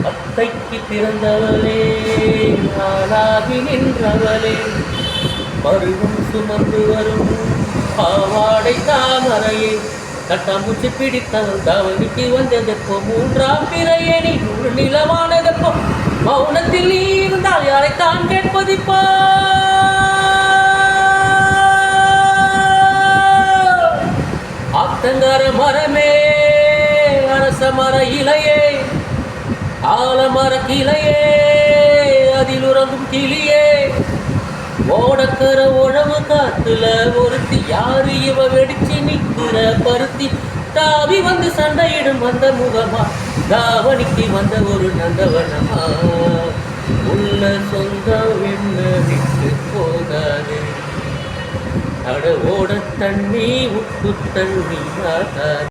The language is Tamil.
அத்தைக்கு பிறந்தவளே ஆளாகி நின்றவளே பருவம் சுமந்து வரும் பாவாடை தாமரையே கட்டாம்பூச்சி பிடித்தவள் தவணிக்கு வந்ததெப்போ மூன்றாம் பிறையே நீ நூறு நிலவானதெப்போ மௌனத்தில் நீ இருந்தால் யாரைத்தான் கேட்பதிப்போ ஆத்தங்கர மரமே அரச மர இலையே ஆலமர கிளையே அதில் உறங்கும் கிளியே ஓடக்கர உழவு காத்துல ஒருத்தி யாரு இவ வெடிச்சு நிற்கிற பருத்தி தாவி வந்து சண்டையிடும் வந்த முகமா தாவணிக்கு வந்த ஒரு நந்தவனமா உள்ள சொந்தம் என்ன விட்டு போகாது அட ஓட தண்ணி உப்பு தண்ணி